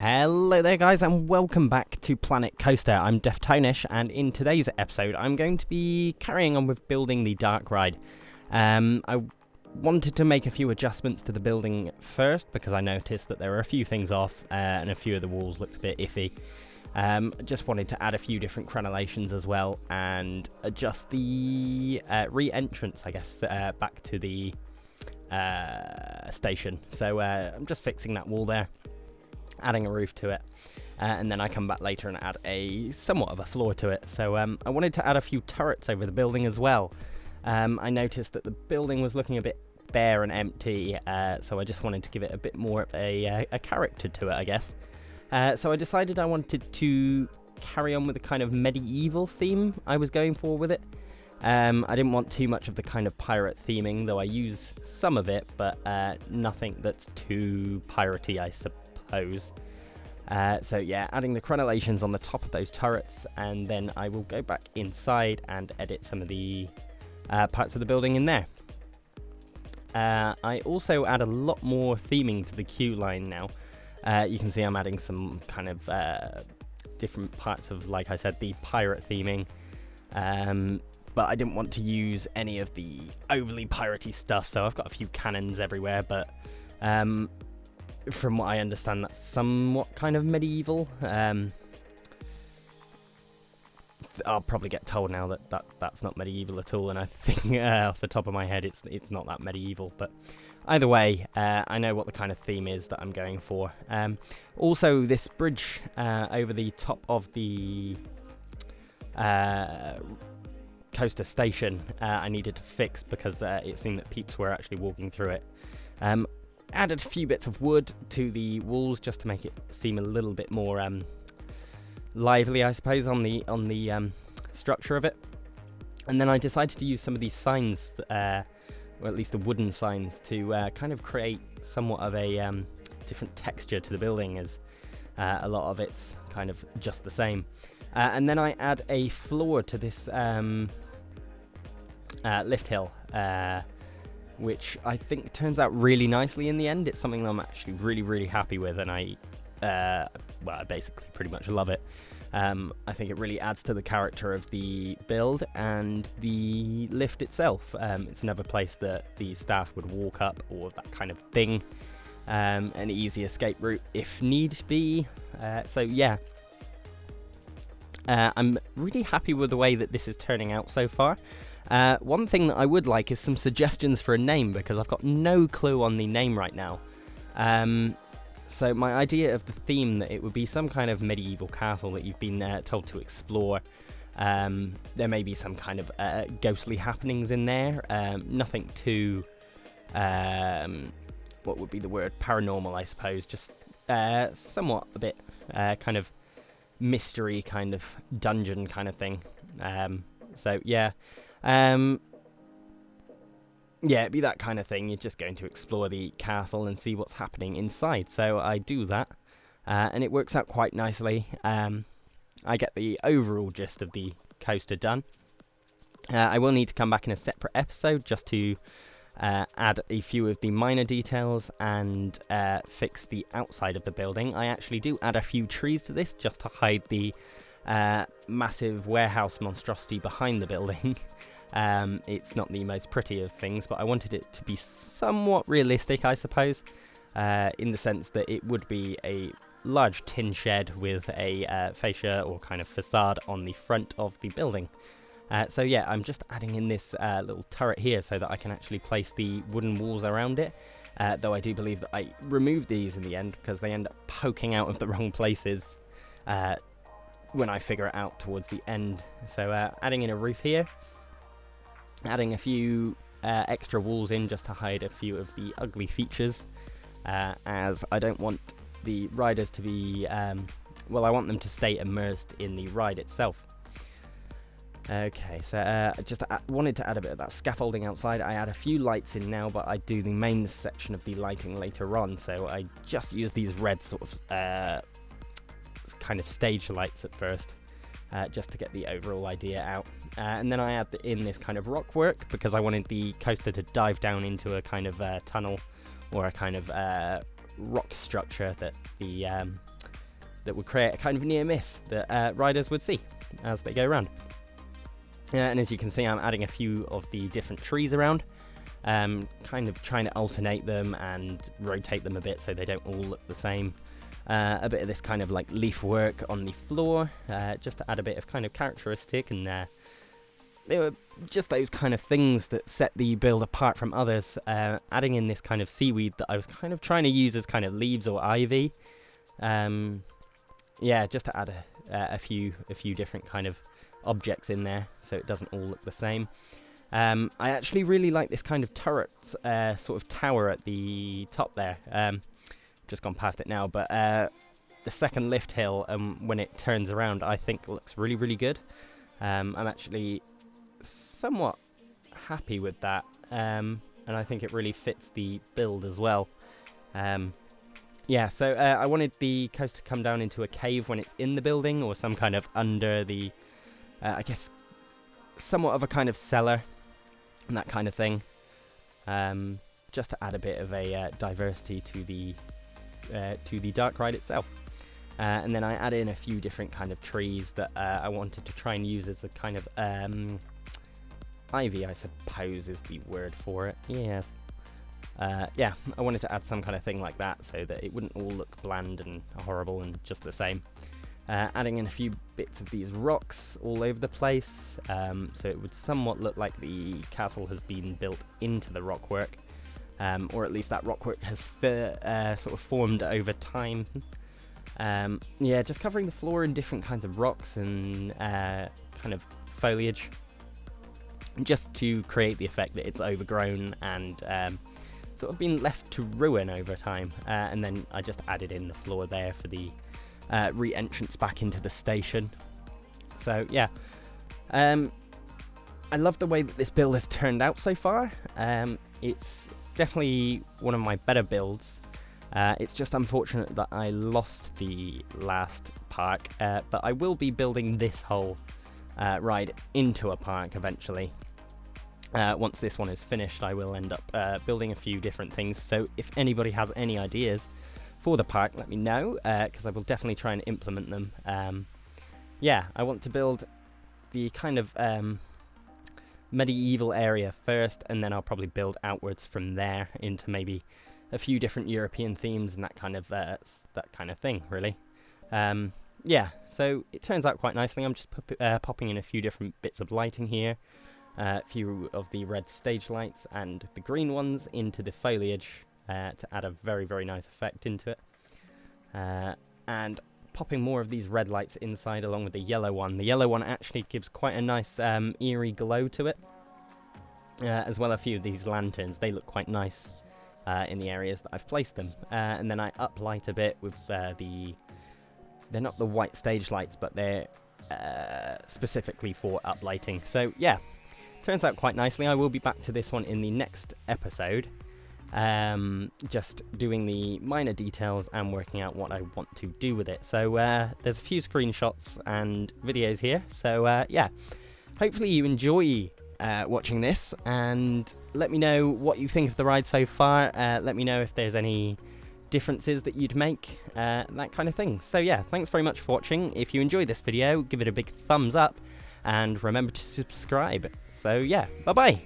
Hello there guys and welcome back to Planet Coaster. I'm derpiness and in today's episode I'm going to be carrying on with building the dark ride. I wanted to make a few adjustments to the building first because I noticed that there were a few things off and a few of the walls looked a bit iffy. Just wanted to add a few different crenellations as well and adjust the re-entrance, I guess, back to the station. So I'm just fixing that wall there, adding a roof to it, and then I come back later and add a somewhat of a floor to it. So I wanted to add a few turrets over the building as well. I noticed that the building was looking a bit bare and empty, so I just wanted to give it a bit more of a character to it, I guess. So I decided I wanted to carry on with the kind of medieval theme I was going for with it. I didn't want too much of the kind of pirate theming, though I use some of it, but nothing that's too piratey, I suppose. So yeah, adding the crenellations on the top of those turrets, and then I will go back inside and edit some of the parts of the building in there. I also add a lot more theming to the queue line now. You can see I'm adding some kind of different parts of, like I said, the pirate theming. But I didn't want to use any of the overly piratey stuff, so I've got a few cannons everywhere, but from what I understand, that's somewhat kind of medieval. I'll probably get told now that that's not medieval at all, and I think off the top of my head it's not that medieval, but either way, I know what the kind of theme is that I'm going for. Also, this bridge over the top of the coaster station I needed to fix because it seemed that peeps were actually walking through it. Added a few bits of wood to the walls just to make it seem a little bit more lively, I suppose, on the structure of it. And then I decided to use some of these signs, or at least the wooden signs, to kind of create somewhat of a different texture to the building, as a lot of it's kind of just the same. And then I add a floor to this lift hill, which I think turns out really nicely in the end. It's something I'm actually really happy with, and I basically pretty much love it. I think it really adds to the character of the build and the lift itself. It's another place that the staff would walk up, or that kind of thing. An easy escape route if need be. So yeah, I'm really happy with the way that this is turning out so far. One thing that I would like is some suggestions for a name, because I've got no clue on the name right now. So my idea of the theme, that it would be some kind of medieval castle that you've been told to explore. There may be some kind of ghostly happenings in there. Nothing too, what would be the word, paranormal, I suppose. Just somewhat a bit kind of mystery, kind of dungeon kind of thing. So yeah. Yeah, it'd be that kind of thing. You're just going to explore the castle and see what's happening inside. So I do that, and it works out quite nicely. I get the overall gist of the coaster done. I will need to come back in a separate episode just to add a few of the minor details and fix the outside of the building. I actually do add a few trees to this just to hide the massive warehouse monstrosity behind the building. It's not the most pretty of things, but I wanted it to be somewhat realistic, I suppose, in the sense that it would be a large tin shed with a fascia or kind of facade on the front of the building. So yeah, I'm just adding in this little turret here so that I can actually place the wooden walls around it, though I do believe that I removed these in the end because they end up poking out of the wrong places when I figure it out towards the end. So adding in a roof here, adding a few extra walls in just to hide a few of the ugly features, as I don't want the riders to be, well, I want them to stay immersed in the ride itself. Okay, so I just wanted to add a bit of that scaffolding outside. I add a few lights in now, but I do the main section of the lighting later on, so I just use these red sort of kind of stage lights at first, just to get the overall idea out. And then I add in this kind of rock work because I wanted the coaster to dive down into a kind of tunnel or a kind of rock structure that the that would create a kind of near miss that riders would see as they go around. And as you can see, I'm adding a few of the different trees around, kind of trying to alternate them and rotate them a bit so they don't all look the same. A bit of this kind of like leaf work on the floor, just to add a bit of kind of characteristic, and they were just those kind of things that set the build apart from others. Adding in this kind of seaweed that I was kind of trying to use as kind of leaves or ivy. Yeah, just to add a few different kind of objects in there so it doesn't all look the same. I actually really like this kind of turret sort of tower at the top there. Just gone past it now, but the second lift hill, when it turns around, I think looks really, really good. I'm actually somewhat happy with that, and I think it really fits the build as well. Yeah, so I wanted the coast to come down into a cave when it's in the building, or some kind of under the, I guess, somewhat of a kind of cellar, and that kind of thing. Just to add a bit of a diversity to the dark ride itself. And then I add in a few different kind of trees that I wanted to try and use as a kind of ivy, I suppose is the word for it. Yes. Yeah, I wanted to add some kind of thing like that so that it wouldn't all look bland and horrible and just the same. Adding in a few bits of these rocks all over the place, so it would somewhat look like the castle has been built into the rockwork, or at least that rockwork has sort of formed over time. Yeah, just covering the floor in different kinds of rocks and kind of foliage, just to create the effect that it's overgrown and sort of been left to ruin over time. And then I just added in the floor there for the re-entrance back into the station. So yeah, I love the way that this build has turned out so far. It's definitely one of my better builds. It's just unfortunate that I lost the last park, but I will be building this whole ride into a park eventually. Once this one is finished, I will end up building a few different things, so if anybody has any ideas for the park, let me know, because I will definitely try and implement them. Yeah, I want to build the kind of medieval area first, and then I'll probably build outwards from there into maybe a few different European themes and that kind of thing, really. Yeah, so it turns out quite nicely. I'm just popping in a few different bits of lighting here, a few of the red stage lights and the green ones into the foliage to add a very, very nice effect into it. And popping more of these red lights inside along with the yellow one. The yellow one actually gives quite a nice eerie glow to it. As well, a few of these lanterns, they look quite nice in the areas that I've placed them. And then I uplight a bit with they're not the white stage lights, but they're specifically for uplighting. So yeah, turns out quite nicely. I will be back to this one in the next episode. Just doing the minor details and working out what I want to do with it. So there's a few screenshots and videos here. So yeah, hopefully you enjoy watching this, and let me know what you think of the ride so far. Let me know if there's any differences that you'd make, that kind of thing. So yeah, thanks very much for watching. If you enjoyed this video, give it a big thumbs up and remember to subscribe. So yeah, bye bye.